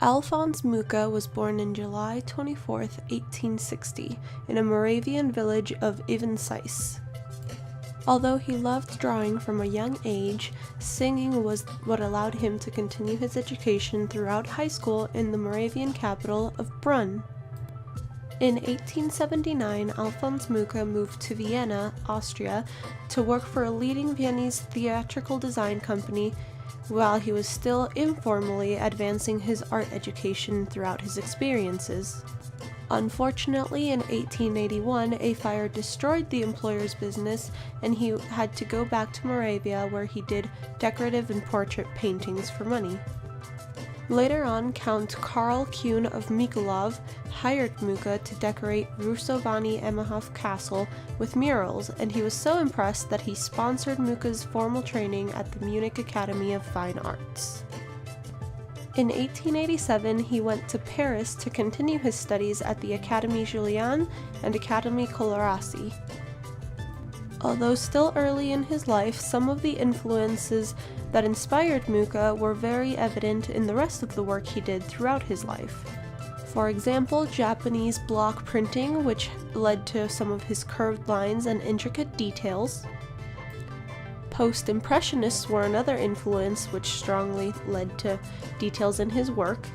Alphonse Mucha was born on July 24, 1860, in a Moravian village of Ivansice. Although he loved drawing from a young age, singing was what allowed him to continue his education throughout high school in the Moravian capital of Brunn. In 1879, Alphonse Mucha moved to Vienna, Austria, to work for a leading Viennese theatrical design company while he was still informally advancing his art education throughout his experiences. Unfortunately, in 1881, a fire destroyed the employer's business, and he had to go back to Moravia, where he did decorative and portrait paintings for money. Later on, Count Karl Kuhn of Mikulov hired Mucha to decorate Rusovany Emmerhof Castle with murals, and he was so impressed that he sponsored Mucha's formal training at the Munich Academy of Fine Arts. In 1887, he went to Paris to continue his studies at the Académie Julian and Académie Colarossi. Although still early in his life, some of the influences that inspired Mucha were very evident in the rest of the work he did throughout his life. For example, Japanese block printing, which led to some of his curved lines and intricate details. Post-Impressionists were another influence which strongly led to details in his work.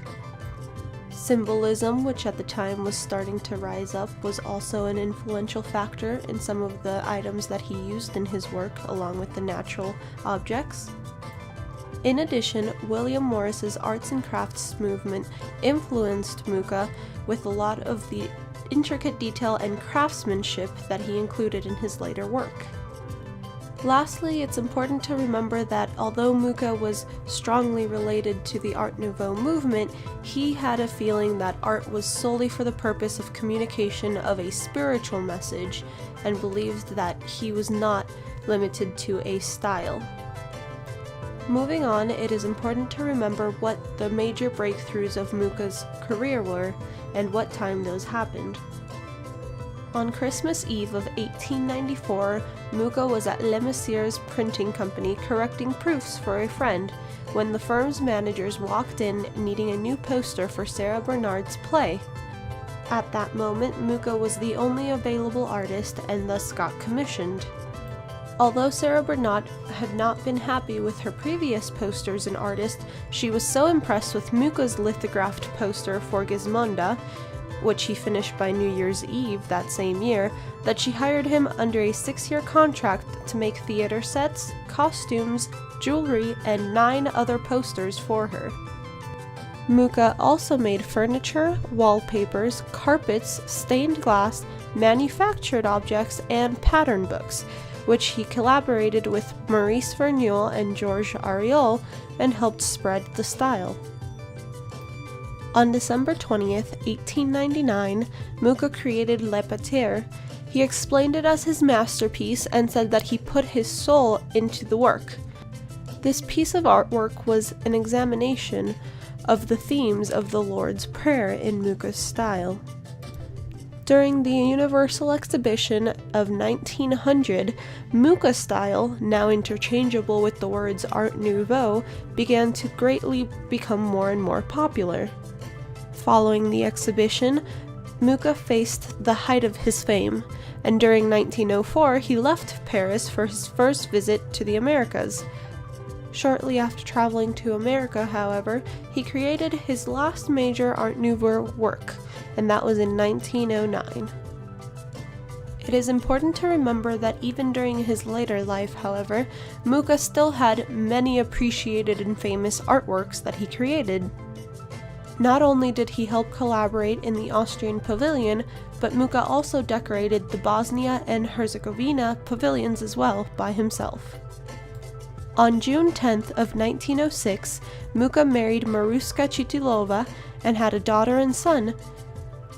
Symbolism, which at the time was starting to rise up, was also an influential factor in some of the items that he used in his work, along with the natural objects. In addition, William Morris's arts and crafts movement influenced Mucha with a lot of the intricate detail and craftsmanship that he included in his later work. Lastly, it's important to remember that although Mucha was strongly related to the Art Nouveau movement, he had a feeling that art was solely for the purpose of communication of a spiritual message, and believed that he was not limited to a style. Moving on, it is important to remember what the major breakthroughs of Mucha's career were, and what time those happened. On Christmas Eve of 1894, Mucha was at Le Messier's printing company correcting proofs for a friend when the firm's managers walked in needing a new poster for Sarah Bernard's play. At that moment, Mucha was the only available artist and thus got commissioned. Although Sarah Bernard had not been happy with her previous poster as an artist, she was so impressed with Mucha's lithographed poster for Gismonda, which he finished by New Year's Eve that same year, that she hired him under a 6-year contract to make theater sets, costumes, jewelry, and 9 other posters for her. Mucha also made furniture, wallpapers, carpets, stained glass, manufactured objects, and pattern books, which he collaborated with Maurice Verneuil and Georges Auriol and helped spread the style. On December 20th, 1899, Mucha created Le Pater. He explained it as his masterpiece and said that he put his soul into the work. This piece of artwork was an examination of the themes of the Lord's Prayer in Mucha's style. During the Universal Exhibition of 1900, Mucha's style, now interchangeable with the words Art Nouveau, began to greatly become more and more popular. Following the exhibition, Mucha faced the height of his fame, and during 1904 he left Paris for his first visit to the Americas. Shortly after traveling to America, however, he created his last major Art Nouveau work, and that was in 1909. It is important to remember that even during his later life, however, Mucha still had many appreciated and famous artworks that he created. Not only did he help collaborate in the Austrian pavilion, but Mucha also decorated the Bosnia and Herzegovina pavilions as well by himself. On June 10th of 1906, Mucha married Maruska Chitilova and had a daughter and son.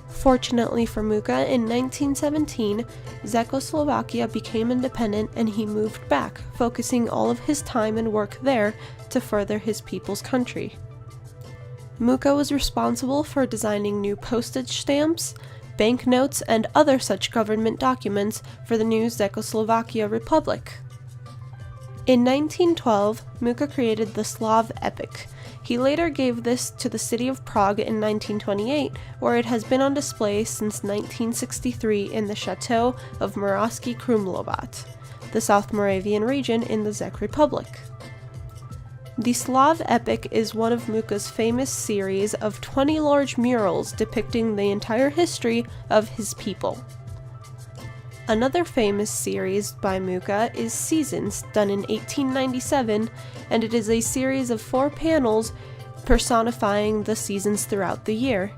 Fortunately for Mucha, in 1917, Czechoslovakia became independent and he moved back, focusing all of his time and work there to further his people's country. Mucha was responsible for designing new postage stamps, banknotes, and other such government documents for the new Czechoslovakia Republic. In 1912, Mucha created the Slav epic. He later gave this to the city of Prague in 1928, where it has been on display since 1963 in the Chateau of Moravsky Krumlovat, the South Moravian region in the Czech Republic. The Slav epic is one of Mucha's famous series of 20 large murals depicting the entire history of his people. Another famous series by Mucha is Seasons, done in 1897, and it is a series of 4 panels personifying the seasons throughout the year.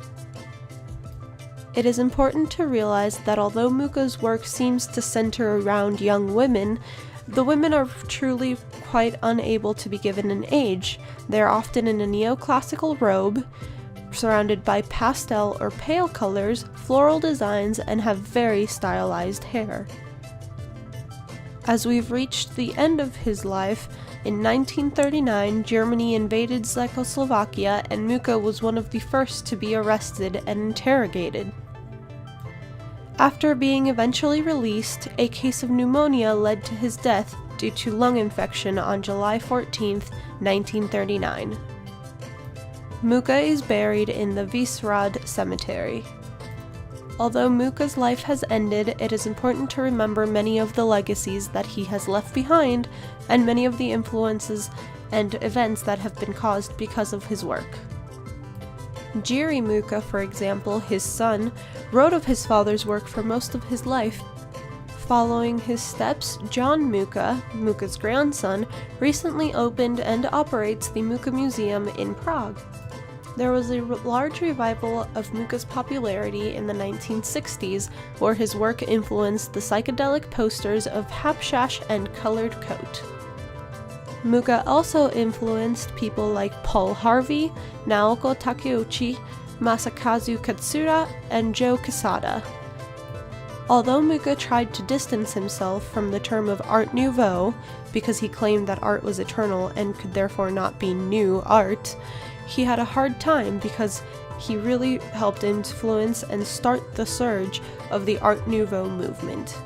It is important to realize that although Mucha's work seems to center around young women, the women are truly quite unable to be given an age. They are often in a neoclassical robe, surrounded by pastel or pale colors, floral designs, and have very stylized hair. As we've reached the end of his life, in 1939 Germany invaded Czechoslovakia and Mucha was one of the first to be arrested and interrogated. After being eventually released, a case of pneumonia led to his death due to lung infection on July 14, 1939. Mucha is buried in the Vyšehrad Cemetery. Although Mucha's life has ended, it is important to remember many of the legacies that he has left behind and many of the influences and events that have been caused because of his work. Jiří Mucha, for example, his son, wrote of his father's work for most of his life. Following his steps, John Mucha, Mucha's grandson, recently opened and operates the Mucha Museum in Prague. There was a large revival of Mucha's popularity in the 1960s, where his work influenced the psychedelic posters of Hapshash and Colored Coat. Mucha also influenced people like Paul Harvey, Naoko Takeuchi, Masakazu Katsura, and Joe Quesada. Although Mucha tried to distance himself from the term of Art Nouveau, because he claimed that art was eternal and could therefore not be new art, he had a hard time because he really helped influence and start the surge of the Art Nouveau movement.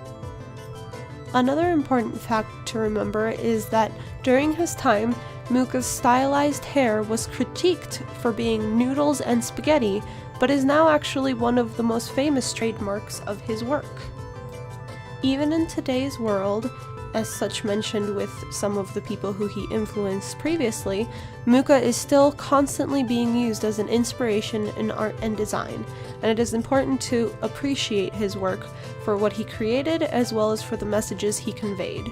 Another important fact to remember is that during his time, Mucha's stylized hair was critiqued for being noodles and spaghetti, but is now actually one of the most famous trademarks of his work. Even in today's world, as such mentioned with some of the people who he influenced previously, Mucha is still constantly being used as an inspiration in art and design, and it is important to appreciate his work for what he created as well as for the messages he conveyed.